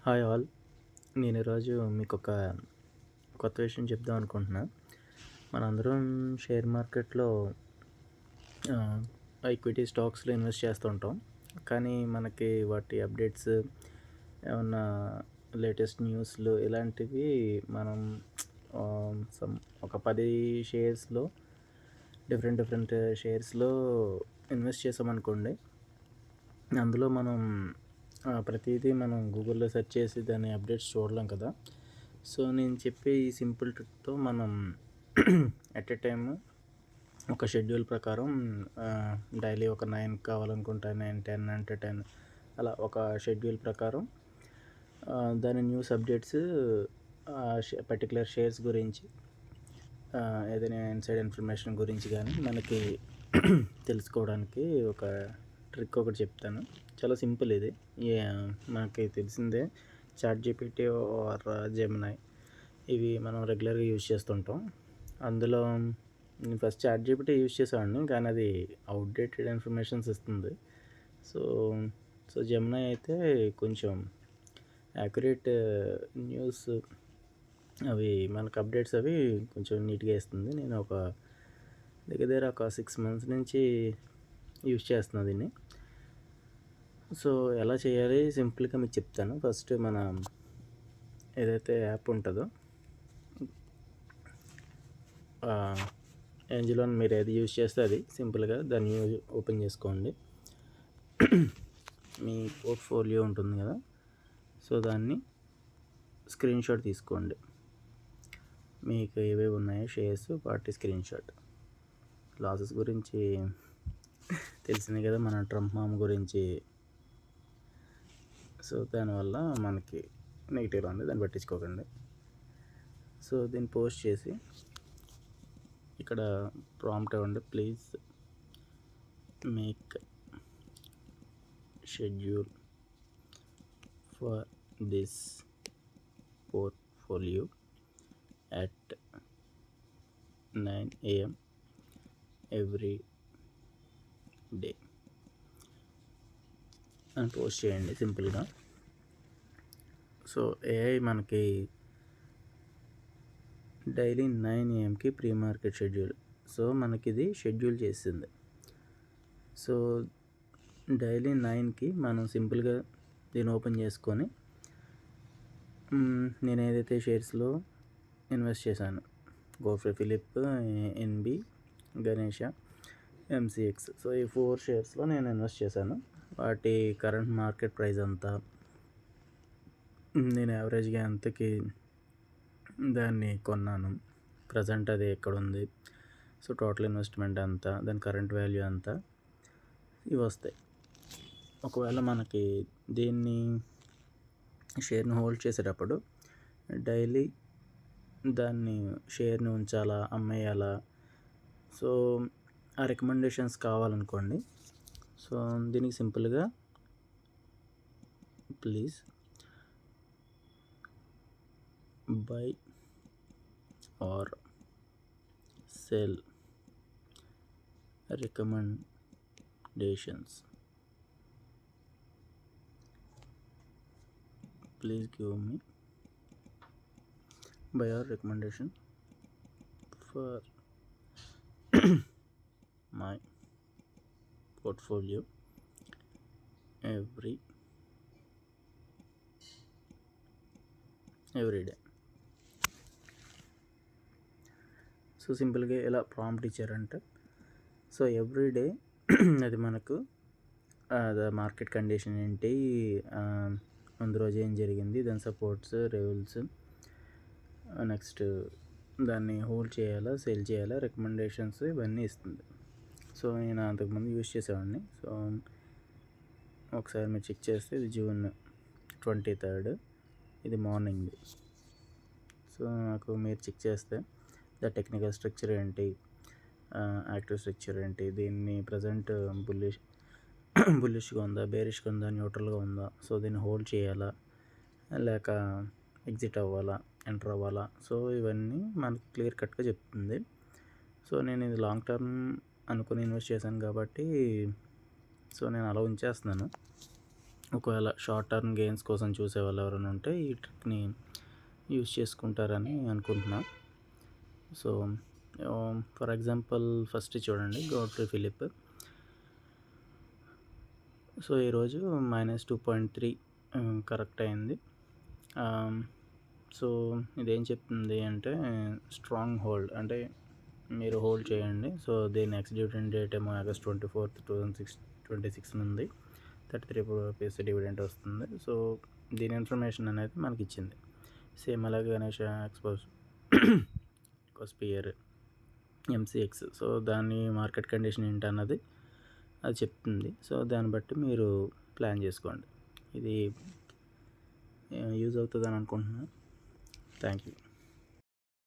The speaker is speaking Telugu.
Hi all. నేను ఈరోజు మీకు ఒక కొత్త విషయం చెప్దాం అనుకుంటున్నా. మనందరం షేర్ మార్కెట్లో ఈక్విటీ స్టాక్స్లో ఇన్వెస్ట్ చేస్తూ ఉంటాం. కానీ మనకి వాటి అప్డేట్స్ ఏమన్నా లేటెస్ట్ న్యూస్లు ఇలాంటివి మనం ఒక 10 షేర్స్లో డిఫరెంట్ షేర్స్లో ఇన్వెస్ట్ చేసామనుకోండి. అందులో మనం ప్రతిదీ మనం గూగుల్లో సెర్చ్ చేసి దాని అప్డేట్స్ చూడలేం కదా. సో నేను చెప్పే ఈ సింపుల్ ట్రిక్తో మనం ఎట్ ఎ టైమ్ ఒక షెడ్యూల్ ప్రకారం డైలీ ఒక 9 కావాలనుకుంటే 9, 10 అంటే 10 అలా ఒక షెడ్యూల్ ప్రకారం దాని న్యూస్ అప్డేట్స్ పర్టికులర్ షేర్స్ గురించి ఏదైనా ఇన్సైడ్ ఇన్ఫర్మేషన్ గురించి కానీ మనకి తెలుసుకోవడానికి ఒక ట్రిక్ ఒకటి చెప్తాను. చాలా సింపుల్ ఇది. మనకి తెలిసిందే, చాట్‌జీపీటీ ఆర్ జెమినై ఇవి మనం రెగ్యులర్గా యూజ్ చేస్తుంటాం. అందులో నేను ఫస్ట్ చాట్‌జీపీటీ యూజ్ చేసేవాడిని, కానీ అది అవుట్‌డేటెడ్ ఇన్ఫర్మేషన్స్ ఇస్తుంది. సో జెమినై అయితే కొంచెం యాక్యురేట్ న్యూస్ అవి మనకు అప్డేట్స్ అవి కొంచెం నీట్గా ఇస్తుంది. నేను దగ్గర ఒక 6 months నుంచి యూజ్ చేస్తున్నాను దీన్ని. సో ఎలా చేయాలి సింపుల్గా మీకు చెప్తాను. ఫస్ట్ మన ఏదైతే యాప్ ఉంటుందో ఏంజిలో మీరు ఏది యూజ్ చేస్తే అది సింపుల్గా దాన్ని ఓపెన్ చేసుకోండి. మీ పోర్ట్ఫోలియో ఉంటుంది కదా, సో దాన్ని స్క్రీన్ షాట్ తీసుకోండి. మీకు ఏవేవి ఉన్నాయో షేర్స్ వాటి స్క్రీన్ షాట్. లాసెస్ గురించి తెలిసింది కదా, మన ట్రంప్ మామ గురించి. సో దానివల్ల మనకి నెగిటివ్గా ఉంది, దాన్ని పట్టించుకోకండి. సో దీన్ని పోస్ట్ చేసి ఇక్కడ ప్రాంప్ట్ ఇవ్వండి. Please make schedule for this portfolio at 9 AM every day అని పోస్ట్ చేయండి సింపుల్గా. సో ఏఐ మనకి డైలీ 9 AMకి ప్రీ మార్కెట్ షెడ్యూల్. సో మనకి ఇది షెడ్యూల్ చేసింది. సో డైలీ 9కి మనం సింపుల్గా దీన్ని ఓపెన్ చేసుకొని నేను ఏదైతే షేర్స్లో ఇన్వెస్ట్ చేశాను, Godfrey Philip, NB, Ganesha, MCX. So ఈ 4 షేర్స్లో నేను ఇన్వెస్ట్ చేశాను. వాటి కరెంట్ మార్కెట్ ప్రైస్ అంతా, నేను యావరేజ్గా ఎంతకి దాన్ని కొన్నాను, ప్రజెంట్ అది ఎక్కడ ఉంది, సో టోటల్ ఇన్వెస్ట్మెంట్ అంతా, దాని కరెంట్ వాల్యూ అంతా ఇవి వస్తాయి. ఒకవేళ మనకి దీన్ని షేర్ని హోల్డ్ చేసేటప్పుడు డైలీ దాన్ని షేర్ని ఉంచాలా, అమ్మేయాలా, సో ఆ రికమెండేషన్స్ కావాలనుకోండి. సో దీనికి సింపుల్గా please buy or sell recommendations, please give me buy or recommendation for my portfolio every day. So సింపుల్గా ఇలా ప్రాంప్ట్ ఇచ్చారంటే, సో ఎవ్రీ డే అది మనకు మార్కెట్ కండిషన్ ఏంటి, ముందు రోజు ఏం జరిగింది, దాని సపోర్ట్స్, రెవెల్స్, నెక్స్ట్ దాన్ని హోల్డ్ చేయాలా, సెల్ చేయాలా, రికమెండేషన్స్ ఇవన్నీ ఇస్తుంది. సో నేను అంతకుముందు యూజ్ చేసేవాడిని. సో ఒకసారి మీరు చెక్ చేస్తే ఇది June 23rd, ఇది మార్నింగ్. సో నాకు మీరు చెక్ చేస్తే ద టెక్నికల్ స్ట్రక్చర్ ఏంటి, యాక్టివ్ స్ట్రక్చర్ ఏంటి, దీన్ని ప్రజెంట్ బుల్లిష్గా ఉందా, బేరిష్గా ఉందా, న్యూట్రల్గా ఉందా, సో దీన్ని హోల్డ్ చేయాలా లేక ఎగ్జిట్ అవ్వాలా, ఎంటర్ అవ్వాలా, సో ఇవన్నీ మనకి క్లియర్ కట్గా చెప్తుంది. సో నేను ఇది లాంగ్ టర్మ్ అనుకుని ఇన్వెస్ట్ చేశాను కాబట్టి సో నేను అలా ఉంచేస్తున్నాను. ఒకవేళ షార్ట్ టర్మ్ గెయిన్స్ కోసం చూసేవాళ్ళు ఎవరైనా ఉంటే ఈ ట్రిక్ని యూస్ చేసుకుంటారని అనుకుంటున్నా. సో ఫర్ ఎగ్జాంపుల్ ఫస్ట్ చూడండి గోడ్ఫ్రీ ఫిలిప్. సో ఈరోజు -2.3 కరెక్ట్ అయింది. సో ఇదేం చెప్తుంది అంటే స్ట్రాంగ్ హోల్డ్, అంటే మీరు హోల్డ్ చేయండి. సో దీని ఎక్స్ డివిడెండ్ డేట్ ఏమో August 24, 2026 ఉంది. 33 రూపీస్ డివిడెంట్ వస్తుంది. సో దీని ఇన్ఫర్మేషన్ అనేది మనకి ఇచ్చింది. సేమ్ అలాగే గణేష్ ఎక్స్పోస్పియర్ MCX. సో దాని మార్కెట్ కండిషన్ ఏంటన్నది అది చెప్తుంది. సో దాన్ని బట్టి మీరు ప్లాన్ చేసుకోండి. ఇది యూజ్ అవుతుందని అనుకుంటున్నాను. Thank you.